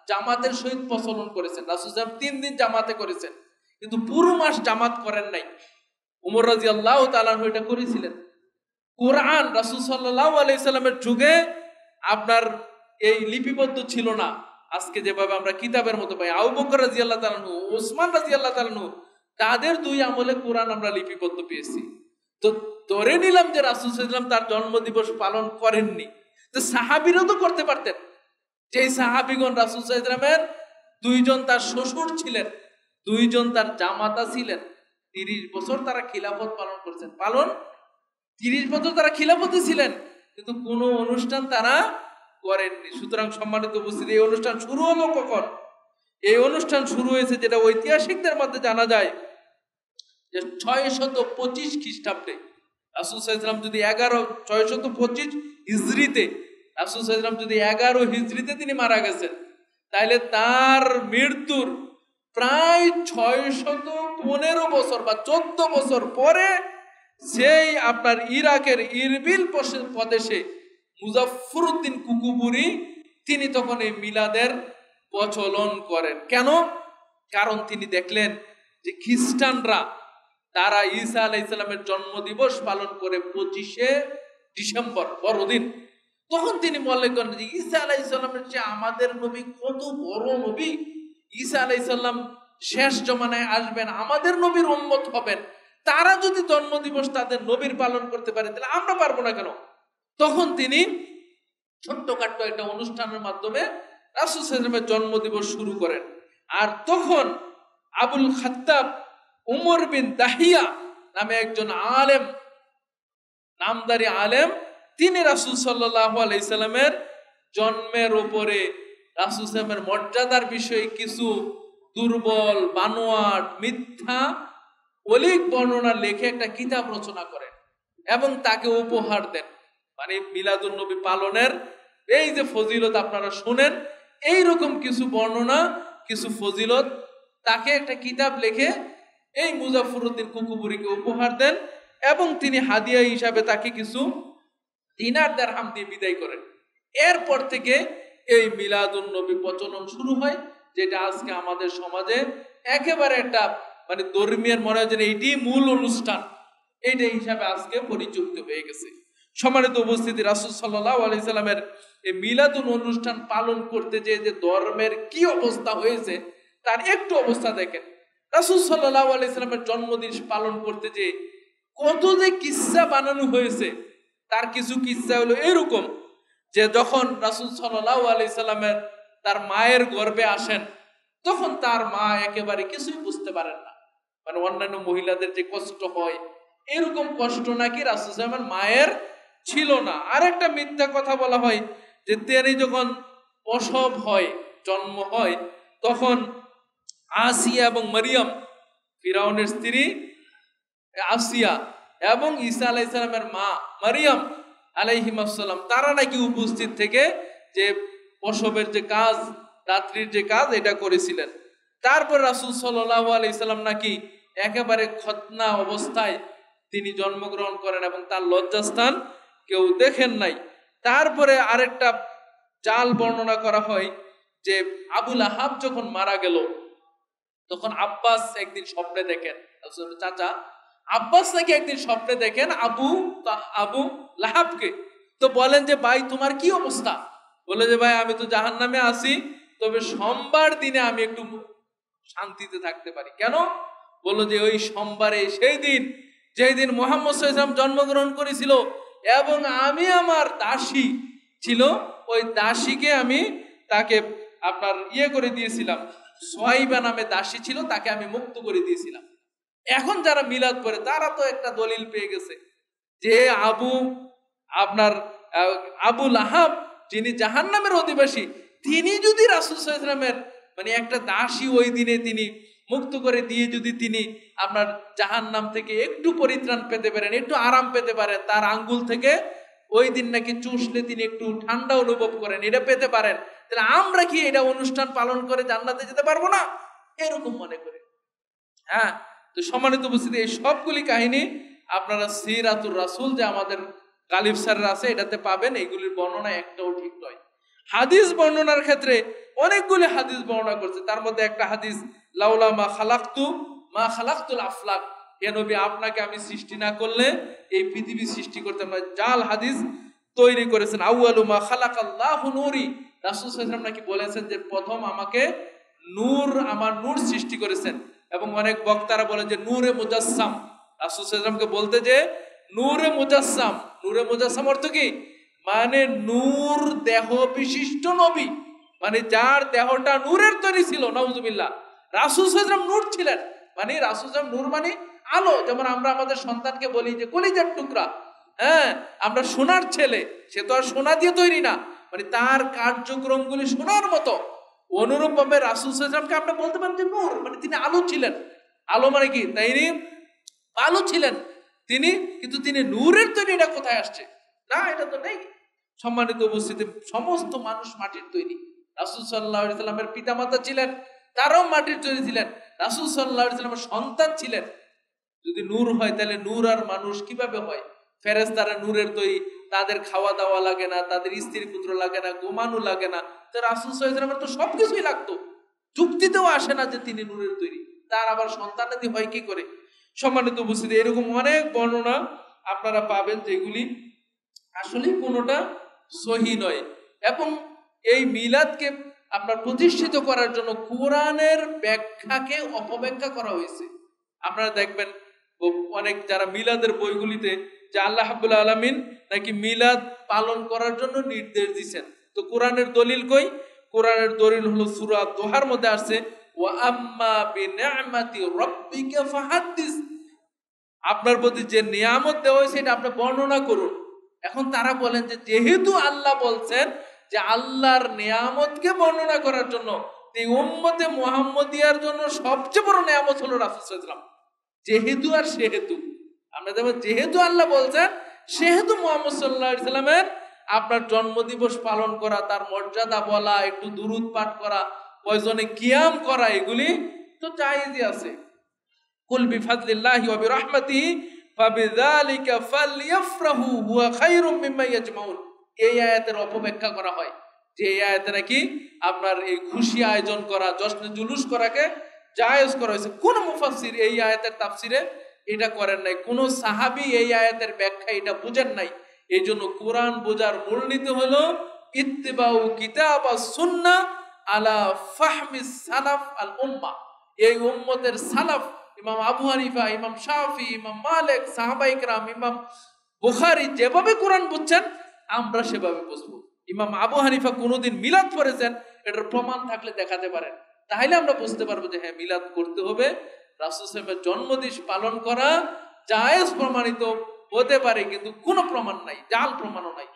জামাতের সহিত প্রচলন করেছেন। রাসূল সাল্লাল্লাহু আলাইহি ওয়াসাল্লাম 3 দিন জামাতে করেছেন, কিন্তু পুরো মাস জামাত করেন নাই। ওমর রাদিয়াল্লাহু তাআলা এটা করেছিলেন। কোরআন রাসূল সাল্লাল্লাহু আলাইহি ওয়াসাল্লামের যুগে আপনার এই লিপিবদ্ধ ছিল না, আজকে যেভাবে আমরা কিতাবের মতো পাই। আবু বকর রাদিয়াল্লাহু তাআলা আনহু, ওসমান রাদিয়াল্লাহু তাআলা আনহু, তাদের 2 আমলে কোরআন আমরা লিপিবদ্ধ পেয়েছি। তো ধরে নিলাম যে রাসূল সাল্লাল্লাহু আলাইহি ওয়াসাল্লাম তার জন্মদিবস পালন করেননি, তো সাহাবীরাও তো করতে পারতেন। যে সাহাবীগণ রাসূল সাল্লাল্লাহু আলাইহি ওয়াসাল্লামের 2 জন তার শ্বশুর ছিলেন, 2 জন তার জামাতা ছিলেন, 30 বছর তারা খিলাফত পালন করেছেন। 30 বছর তারা খিলাফতে ছিলেন, কিন্তু কোনো অনুষ্ঠান তারা করেননি। সুতরাং সম্মানিত উপস্থিতি, এই অনুষ্ঠান শুরু হলো কখন? এই অনুষ্ঠান শুরু হয়েছে, যেটা ঐতিহাসিকদের মধ্যে জানা যায়, যে 625 খ্রিস্টাব্দে। রাসূল সাল্লাল্লাহু আলাইহি ওয়াসাল্লাম যদি 625 হিজরিতে, রাসূল সাল্লাল্লাহু আলাইহি ওয়াসাল্লাম যদি 11 হিজরিতে তিনি মারা গেছেন, তাহলে তার মৃত্যুর প্রায় 615 বছর বা 14 বছর পরে সেই আপনার ইরাকের ইরবিল প্রদেশে মুজাফফরউদ্দিন কুকুবুরি তিনি তখন এই মিলাদের প্রচলন করেন। কেন? কারণ তিনি দেখলেন যে খ্রিস্টানরা তারা ঈসা আলাইহিস সালামের জন্মদিবস পালন করে 25শে ডিসেম্বর, বড়দিন। তখন তিনি মনে করেন যে ঈসা আলাইহিস সালামের চেয়ে আমাদের নবী কত বড় নবী, ঈসা আলাইহিস সালাম শেষ জমানায় আসবেন, আমাদের নবীর উম্মত হবেন, তারা যদি জন্মদিবস তাদের নবীর পালন করতে পারে তাহলে আমরা পারবো না কেন? তখন তিনি ছোট্টখাট্ট একটা অনুষ্ঠানের মাধ্যমে রাসূল সাল্লাল্লাহু আলাইহি ওয়াসাল্লামের জন্মদিবস শুরু করেন। আর তখন আবুল খাত্তাব উমর বিন দাহিয়া নামে একজন আলেম, নামদারি আলেম, তিনি রাসূল সাল্লাল্লাহু আলাইহি সাল্লামের জন্মের উপরে রাসূল সাল্লামের মর্যাদার বিষয়ে কিছু দুর্বল, বানোয়াট, মিথ্যা অলিক বর্ণনা লিখে একটা কিতাব রচনা করেন এবং তাকে উপহার দেন। মানে মিলাদুন নবী পালনের এই যে ফজিলত আপনারা শুনেন, এইরকম কিছু বর্ণনা, কিছু ফজিলত, তাকে একটা কিতাব লিখে এই মুজাফফরউদ্দিন কুকুবুরীকে উপহার দেন এবং তিনি হাদিয়া হিসাবে তাকে কিছু দিনার দিরহাম দিয়ে বিদায় করেন। এরপর থেকে এই মিলাদুন নবী প্রচলন শুরু হয়, যেটা আজকে আমাদের সমাজে একেবারে একটা মানে ধর্মীয় মনে হয় যে এইটি মূল অনুষ্ঠান, এইটা হিসাবে আজকে পরিচিত হয়ে গেছে। সম্মানিত উপস্থিতি, রাসূল সাল্লাল্লাহু আলাইহি সাল্লামের এই মিলাদুন অনুষ্ঠান পালন করতে যে ধর্মের কি অবস্থা হয়েছে তার একটু অবস্থা দেখেন। রাসূল সাল্লাল্লাহু আলাইহি সাল্লামের জন্মদিন পালন করতে যে কত যে কিসসা বানানো হয়েছে, তার কিছু কিসসা হলো এরকম যে যখন রাসূল সাল্লাল্লাহু আলাইহি সাল্লামের তার মায়ের গর্ভে আসেন, তখন তার মা একেবারে কিছুই বুঝতে পারেন না। মানে অন্যান্য মহিলাদের যে কষ্ট হয় এরকম কষ্ট নাকি রাসূল সাল্লাল্লাহু আলাইহি মায়ের ছিল না। আরেকটা মিথ্যা কথা বলা হয় যে তিনি যখন প্রসব হয়, জন্ম হয়, তখন আসিয়া এবং মারিয়াম, ফিরাউনের স্ত্রী আসিয়া এবং ঈসা আলাইহিস সালামের মা মারিয়াম আলাইহিস সালাম, তারা নাকি উপস্থিত থেকে যে প্রসবের যে কাজ, রাত্রির যে কাজ, এটা করেছিলেন। তারপর রাসূল সাল্লাল্লাহু আলাইহি সাল্লাম নাকি একেবারে খতনা অবস্থায় তিনি জন্মগ্রহণ করেন এবং তার লজ্জাস্থান কেউ দেখেন নাই। তারপরে আরেকটা জাল বর্ণনা করা হয় যে আবুল আহাব যখন মারা গেল, তখন আব্বাস একদিন স্বপ্নে দেখেন, চাচা আব্বাস নাকি একদিন স্বপ্নে দেখেন আবু লাহাবকে। তো বলেন যে ভাই তোমার কি অবস্থা? বলে যে ভাই আমি তো জাহান্নামে আছি, তবে সোমবার দিনে আমি একটু শান্তিতে থাকতে পারি। কেন? বললো যে ওই সোমবারে সেই দিন যেই দিন মুহাম্মদ সাল্লাল্লাহু আলাইহি ওয়াসাল্লাম জন্মগ্রহণ করেছিল এবং আমি আমার দাসী ছিল, ওই দাসীকে আমি তাকে আপনার করে দিয়েছিলাম, সোয়াইবা নামে দাসী ছিল, তাকে আমি মুক্ত করে দিয়েছিলাম। এখন যারা মিলাদ পড়ে তারা তো একটা দলিল পেয়ে গেছে যে আবু লাহাব যিনি জাহান্নামের অধিবাসী, তিনি যদি রাসূল সাল্লাল্লাহু আলাইহি ওয়াসাল্লামের মানে একটা দাসী ওই দিনে তিনি মুক্ত করে দিয়ে যদি তিনি আপনার জাহান্নাম থেকে একটু পরিত্রাণ পেতে পারেন, একটু আরাম পেতে পারেন, তার আঙ্গুল থেকে ওই দিন নাকি চুষলে তিনি একটু ঠান্ডা অনুভব করেন, এটা পেতে পারেন, তাহলে আমরা কি এটা অনুষ্ঠান পালন করে জান্নাতে যেতে পারবো না? এরকম মনে করি। হ্যাঁ, তো সম্মানিত উপস্থিতি, এই সবগুলি কাহিনী আপনারা সিরাতুর রাসূল যে আমাদের গালিব স্যারের আছে এটাতে পাবেন। এইগুলির বর্ণনা একটাও ঠিক নয়। হাদিস বর্ণনার ক্ষেত্রে অনেকগুলি হাদিস বর্ণনা করছে, তার মধ্যে একটা হাদিস লাউলা মা খালাকতুল আফলাক, হে নবী আপনাকে আমি সৃষ্টি না করলে এই পৃথিবী সৃষ্টি করতাম না। জাল হাদিস তৈরি করেছেন। আউয়ালু মা খালাকাল্লাহু নূরি, রাসূল সাল্লাল্লাহু আলাইহি ওয়াসাল্লাম নাকি বলেছেন যে প্রথম আমাকে আমার নূর সৃষ্টি করেছেন। এবং অনেক বক্তারা বলেন যে নূরে মুজাসসাম, রাসূল সাল্লাল্লাহু আলাইহি ওয়াসাল্লামকে বলতে যে নূরে মুজাসসাম। নূরে মুজাসসাম অর্থ কি? মানে নূর দেহ বিশিষ্ট নবী, মানে যার দেহটা নূরের তৈরি ছিল। নাউজুবিল্লাহ। রাসূল সাল্লাল্লাহু আলাইহি ওয়াসাল্লাম নূর ছিলেন, মানে রাসূল সাল্লাল্লাহু আলাইহি ওয়াসাল্লাম নূর মানে আলো। যেমন আমরা আমাদের সন্তানকে বলি যে কলিজার টুকরা, হ্যাঁ আমরা সোনার ছেলে, সে তো আর সোনা দিয়ে তৈরি না, মানে তার কার্যক্রমগুলি সোনার মতো। অনুরূপ ভাবে রাসূল সাল্লাল্লাহু আলাইহি ওয়াসাল্লামকে আপনি বলতে পারেন যে নূর, মানে তিনি আলো ছিলেন। আলো মানে কি? তিনি আলো ছিলেন তিনি, কিন্তু তিনি নূরের তৈরি, এটা কোথায় আসছে? না, এটা তো নেই। সম্মানিত উপস্থিতি, সমস্ত মানুষ মাটির তৈরি। রাসূল সাল্লাল্লাহু আলাইহি ওয়াসাল্লামের পিতামাতা ছিলেন, তারাও মাটির তৈরি ছিলেন। রাসূল সাল্লাল্লাহু আলাইহি ওয়াসাল্লামের সন্তান ছিলেন। যদি নূর হয় তাহলে নূর আর মানুষ কিভাবে হয়? ফেরেশতারা নূরের তৈরি, তাদের খাওয়া দাওয়া লাগে না, তাদের স্ত্রী পুত্র লাগে না, ঘুমানো লাগে না। তো রাসূল সাল্লাল্লাহু আলাইহি ওয়াসাল্লামের তো সবকিছুই লাগতো, যুক্তিতেও আসে না যে তিনি নূরের তৈরি, তার আবার সন্তানাদি হয় কি করে? সম্মানিত উপস্থিতি, এরকম অনেক বর্ণনা আপনারা পাবেন যেগুলি আসলে কোনোটা সহি নয়। এবং এই মিলাদকে আপনার প্রতিষ্ঠিত করার জন্য কোরআনের ব্যাখ্যাকে অপব্যাখ্যা করা হয়েছে। আপনারা দেখবেন অনেক যারা মিলাদের বইগুলিতে যে আল্লাহ রাব্বুল আলামিন নাকি মিলাদ পালন করার জন্য নির্দেশ দিয়েছেন। তো কোরআনের দলিল কই? কোরআনের দলিল হলো সূরা দোহার মধ্যে আসছে, ওয়া আম্মা বিনিআমাতি রাব্বিকা ফাহাদ্দিস, আপনার প্রতি যে নিয়ামত দেওয়া হয়েছে এটা আপনি বর্ণনা করুন। এখন তারা বলেন যে যেহেতু আল্লাহ বলছেন যে আল্লাহর নিয়ামতকে বর্ণনা করার জন্য, এই উম্মতে মুহাম্মদিয়ার জন্য সবচেয়ে বড় নিয়ামত হলো রাসূল সাল্লাল্লাহু আলাইহি ওয়াসাল্লাম। যেহেতু আর সেহেতু, আমরা দেখব যেহেতু আল্লাহ বলছেন সেহেতু মুহাম্মদ সাল্লাল্লাহু আলাইহি ওয়াসাল্লামের আপনার জন্মদিবস পালন করা, তার মর্যাদা বলা, একটু দুরূদ পাঠ করা, প্রয়োজনে কিয়াম করা, এগুলি তো জায়েজই আছে। কুল বিফাদলিল্লাহি ওয়া বিরহমাতিহি ফাবিযালিকা ফালইফরাহু হুয়া খায়রুম মিম্মা ইয়াজমাউন। এই আয়াতের অপব্যাখ্যা করা হয় যে এই আয়াতে নাকি আপনার এই খুশি আয়োজন করা, জশ্নে জুলুস করাকে জায়েজ করা হয়েছে। কোন মুফাসসির এই আয়াতের তাফসিরে এটা করেন নাই, কোন সাহাবী এই আয়াতের ব্যাখ্যা এটা বুঝেন নাই। এই জন্য কোরআন বোঝার মূলনীতি হলো ইত্তিবাউ কিতাব ওয়াস সুন্নাহ আলা ফাহমিস সালাফ আল উম্মাহ। এই উম্মতের সালাফ ইমাম আবু হানিফা, ইমাম শাফি, ইমাম মালিক, সাহাবায়ে কেরাম, ইমাম বুখারী যেভাবে কোরআন বুঝছেন আমরা সেভাবে বুঝবো। ইমাম আবু হানিফা কোনোদিন মিলাদ পড়েছেন এটার প্রমাণ থাকলে দেখাতে পারেন, তাহলে আমরা বুঝতে পারবো যে হ্যাঁ মিলাদ করতে হবে। রাসূল সাল্লাল্লাহু আলাইহি ওয়াসাল্লামের জন্মদিন পালন করা জায়েজ প্রমাণিত হতে পারে, কিন্তু কোনো প্রমাণ নাই, জাল প্রমাণও নাই।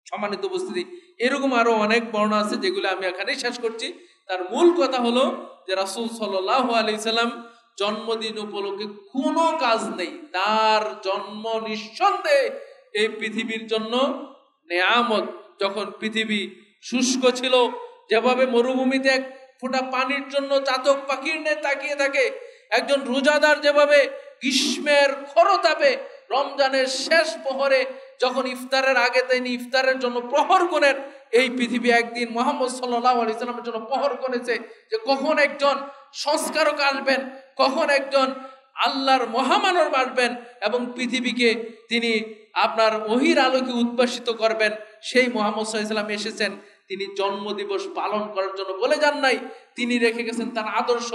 সম্মানিত উপস্থিতি, এরকম আরো অনেক বর্ণনা আছে যেগুলো আমি এখানেই শেষ করছি। তার মূল কথা হলো যে রাসূল সাল্লাল্লাহু আলাইহি সাল্লাম জন্মদিন উপলক্ষে কোনো কাজ নেই। তার জন্ম নিঃসন্দেহে এই পৃথিবীর জন্য নেয়ামত। যখন পৃথিবী শুষ্ক ছিল, যেভাবে মরুভূমিতে এক ফোঁটা পানির জন্য চাতক পাখির ন্যায় তাকিয়ে থাকে, একজন রোজাদার যেভাবে গ্রীষ্মের খরতাপে রমজানের শেষ প্রহরে যখন ইফতারের আগে তিনি ইফতারের জন্য প্রহর গুনেন, এই পৃথিবী একদিন মুহাম্মদ সাল্লাল্লাহু আলাইহি সাল্লামের জন্য প্রহর গুনেছে যে কখন একজন সংস্কারক আসবেন, কখন একজন আল্লাহর মহামানব আসবেন এবং পৃথিবীকে তিনি আপনার ওহীর আলোকে উদ্ভাসিত করবেন। সেই মুহাম্মদ সাল্লাল্লাহু আলাইহি সাল্লাম এসেছেন, তিনি জন্মদিবস পালন করার জন্য বলে যান নাই, তিনি রেখে গেছেন তার আদর্শ।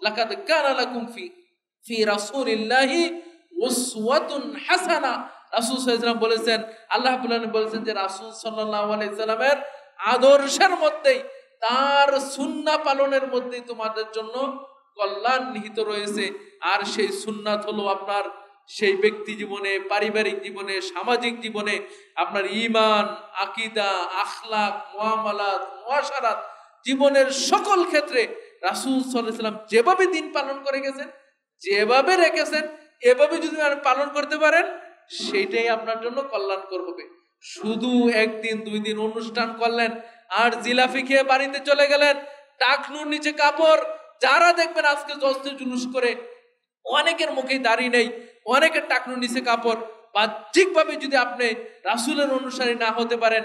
লাকাদ কানা লাকুম ফি রাসূলিল্লাহি উসওয়াতুন হাসানা। রাসূল সাল্লাল্লাহু আলাইহি সাল্লাম বলেছেন, আল্লাহ রাব্বুল আলামিন বলেছেন যে রাসূল সাল্লাল্লাহু আলাইহি সাল্লামের আদর্শের মধ্যেই, তার সুন্নাহ পালনের মধ্যেই তোমাদের জন্য কল্যাণ নিহিত রয়েছে। আর সেই সুন্নাত হলো আপনার সেই ব্যক্তি জীবনে, পারিবারিক জীবনে, সামাজিক জীবনে আপনার ঈমান, আকীদা, আখলাক, মুআমালাত, মুআশারাত, জীবনের সকল ক্ষেত্রে রাসূল সাল্লাল্লাহু আলাইহি সাল্লাম যেভাবে দিন পালন করে গেছেন, যেভাবে রেখেছেন, এভাবে যদি আপনি পালন করতে পারেন সেইটাই আপনার জন্য কল্যাণকর হবে। শুধু একদিন দুই দিন অনুষ্ঠান করলেন আর জিলাপি খেয়ে বাড়িতে চলে গেলেন, টাকনুর নিচে কাপড়, যারা দেখবেন আজকে জশ্নে জুলুস করে অনেকের মুখে দাড়ি নেই, অনেকের টাকনুর নিচে কাপড়, বাহ্যিকভাবে যদি আপনি রাসূলের অনুসারী না হতে পারেন,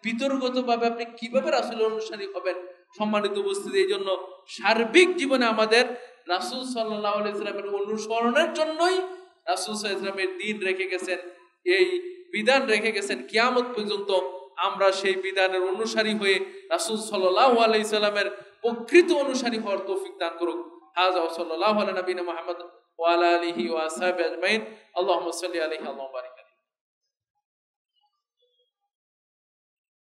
ভিতরগতভাবে আপনি কিভাবে রাসূলের অনুসারী হবেন? সম্মানিত উপস্থিতি, এই জন্য সার্বিক জীবনে আমাদের রাসূল সাল্লাল্লাহু আলাইহি ওয়াসাল্লামের অনুসরণের জন্যই রাসূল সাল্লাল্লাহু আলাইহি ওয়াসাল্লামের দিন রেখে গেছেন, এই বিধান রেখে গেছেন। কিয়ামত পর্যন্ত আমরা সেই বিধানের অনুসারী হয়ে রাসূল সাল্লাল্লাহু আলাইহি ওয়াসাল্লামের প্রকৃত অনুসারী হওয়ার তৌফিক দান করুক। হাযা ওয়া সাল্লাল্লাহু আলা নবিয়িনা মুহাম্মদ ওয়া আলা আলিহি ওয়া আসহাবিহি আজমাইন। আল্লাহুম্মা সাল্লি আলাইহি ওয়া